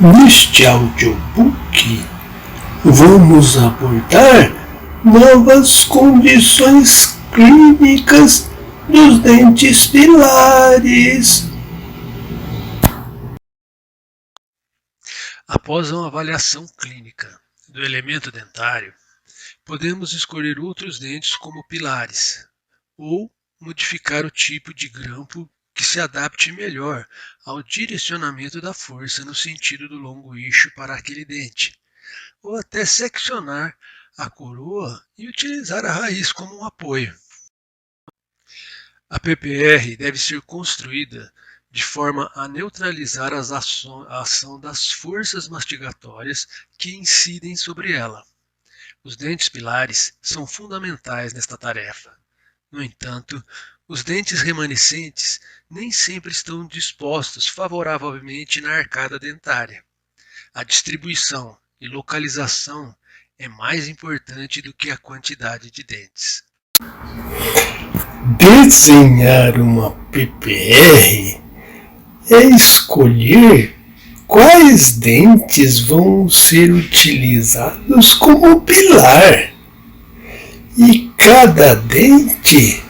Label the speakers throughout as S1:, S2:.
S1: Neste audiobook, vamos abordar novas condições clínicas dos dentes pilares.
S2: Após uma avaliação clínica do elemento dentário, podemos escolher outros dentes como pilares ou modificar o tipo de grampo que se adapte melhor ao direcionamento da força no sentido do longo eixo para aquele dente, ou até seccionar a coroa e utilizar a raiz como um apoio. A PPR deve ser construída de forma a neutralizar a ação das forças mastigatórias que incidem sobre ela. Os dentes pilares são fundamentais nesta tarefa. No entanto, os dentes remanescentes nem sempre estão dispostos favoravelmente na arcada dentária. A distribuição e localização é mais importante do que a quantidade de dentes.
S1: Desenhar uma PPR é escolher quais dentes vão ser utilizados como pilar e cada dente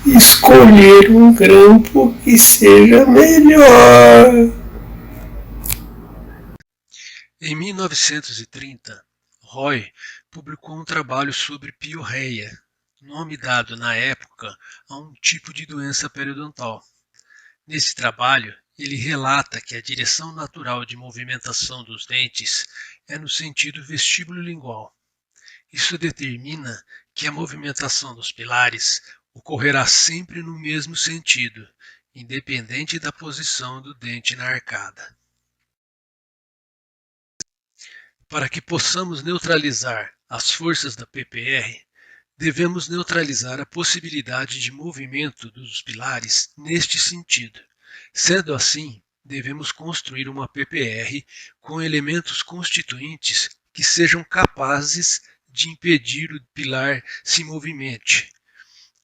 S1: escolher um grampo que seja melhor.
S2: Em 1930, Roy publicou um trabalho sobre piorreia, nome dado na época a um tipo de doença periodontal. Nesse trabalho, ele relata que a direção natural de movimentação dos dentes é no sentido vestíbulo-lingual. Isso determina que a movimentação dos pilares ocorrerá sempre no mesmo sentido, independente da posição do dente na arcada. Para que possamos neutralizar as forças da PPR, devemos neutralizar a possibilidade de movimento dos pilares neste sentido. Sendo assim, devemos construir uma PPR com elementos constituintes que sejam capazes de impedir o pilar se movimente.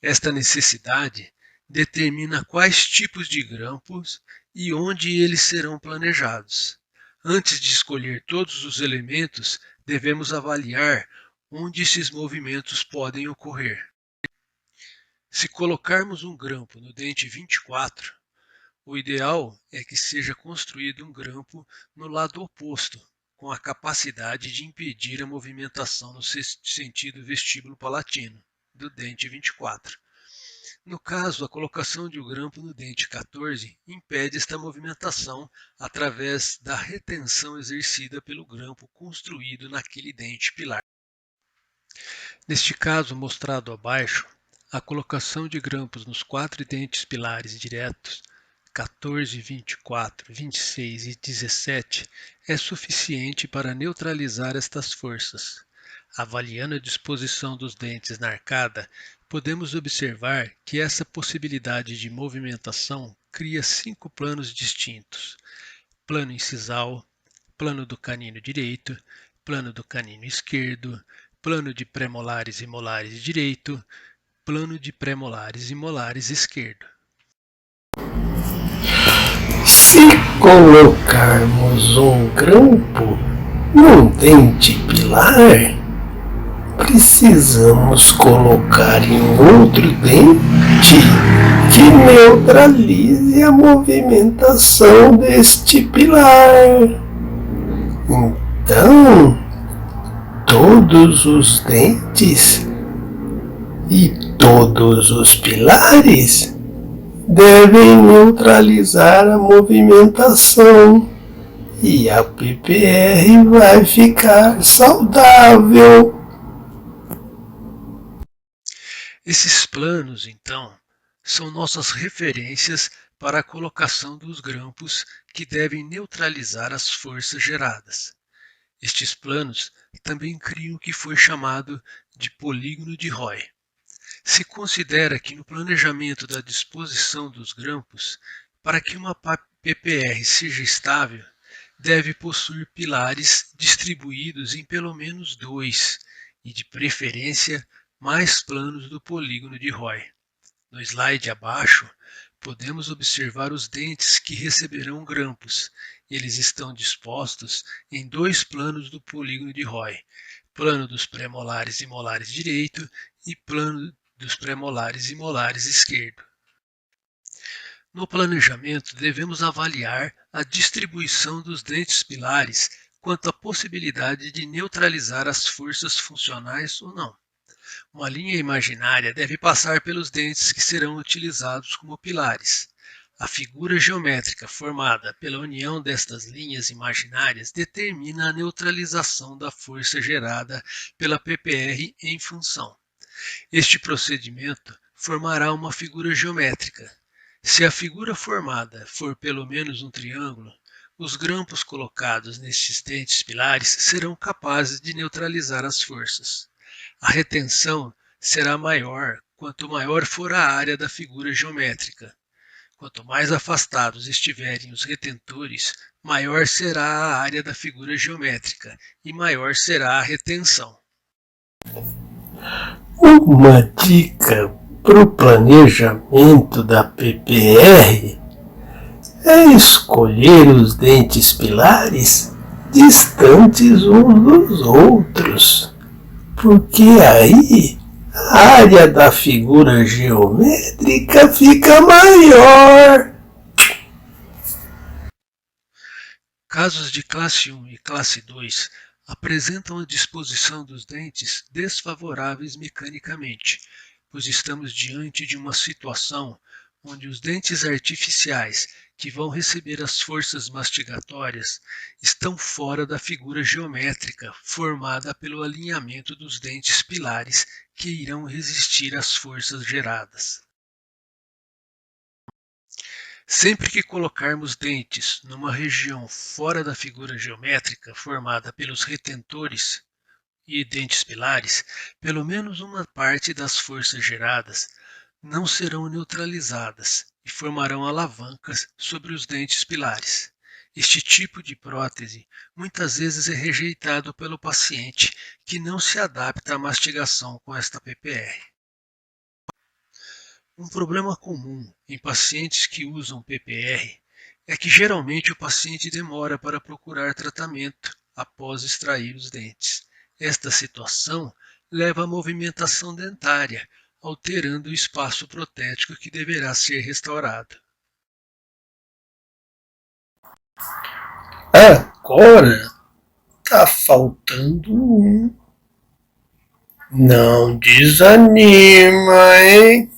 S2: Esta necessidade determina quais tipos de grampos e onde eles serão planejados. Antes de escolher todos os elementos, devemos avaliar onde esses movimentos podem ocorrer. Se colocarmos um grampo no dente 24, o ideal é que seja construído um grampo no lado oposto, com a capacidade de impedir a movimentação no sentido vestíbulo-palatino do dente 24. No caso, a colocação de um grampo no dente 14 impede esta movimentação através da retenção exercida pelo grampo construído naquele dente pilar. Neste caso mostrado abaixo, a colocação de grampos nos 4 dentes pilares diretos 14, 24, 26 e 17 é suficiente para neutralizar estas forças. Avaliando a disposição dos dentes na arcada, podemos observar que essa possibilidade de movimentação cria 5 planos distintos: plano incisal, plano do canino direito, plano do canino esquerdo, plano de premolares e molares direito, plano de premolares e molares esquerdo.
S1: Se colocarmos um grampo num dente pilar, precisamos colocar em outro dente que neutralize a movimentação deste pilar. Então, todos os dentes e todos os pilares devem neutralizar a movimentação e a PPR vai ficar saudável.
S2: Esses planos, então, são nossas referências para a colocação dos grampos que devem neutralizar as forças geradas. Estes planos também criam o que foi chamado de polígono de Roy. Se considera que no planejamento da disposição dos grampos, para que uma PPR seja estável, deve possuir pilares distribuídos em pelo menos 2 e, de preferência, mais planos do polígono de Roy. No slide abaixo, podemos observar os dentes que receberão grampos. Eles estão dispostos em dois planos do polígono de Roy: plano dos pré-molares e molares direito e plano dos pré-molares e molares esquerdo. No planejamento, devemos avaliar a distribuição dos dentes pilares quanto à possibilidade de neutralizar as forças funcionais ou não. Uma linha imaginária deve passar pelos dentes que serão utilizados como pilares. A figura geométrica formada pela união destas linhas imaginárias determina a neutralização da força gerada pela PPR em função. Este procedimento formará uma figura geométrica. Se a figura formada for pelo menos um triângulo, os grampos colocados nestes dentes pilares serão capazes de neutralizar as forças. A retenção será maior quanto maior for a área da figura geométrica. Quanto mais afastados estiverem os retentores, maior será a área da figura geométrica e maior será a retenção.
S1: Uma dica para o planejamento da PPR é escolher os dentes pilares distantes uns dos outros, porque aí a área da figura geométrica fica maior.
S2: Casos de classe 1 e classe 2 apresentam a disposição dos dentes desfavoráveis mecanicamente, pois estamos diante de uma situação onde os dentes artificiais que vão receber as forças mastigatórias estão fora da figura geométrica formada pelo alinhamento dos dentes pilares que irão resistir às forças geradas. Sempre que colocarmos dentes numa região fora da figura geométrica formada pelos retentores e dentes pilares, pelo menos uma parte das forças geradas não serão neutralizadas e formarão alavancas sobre os dentes pilares. Este tipo de prótese muitas vezes é rejeitado pelo paciente que não se adapta à mastigação com esta PPR. Um problema comum em pacientes que usam PPR é que geralmente o paciente demora para procurar tratamento após extrair os dentes. Esta situação leva à movimentação dentária, alterando o espaço protético que deverá ser restaurado.
S1: Agora tá faltando um. Não desanima, hein?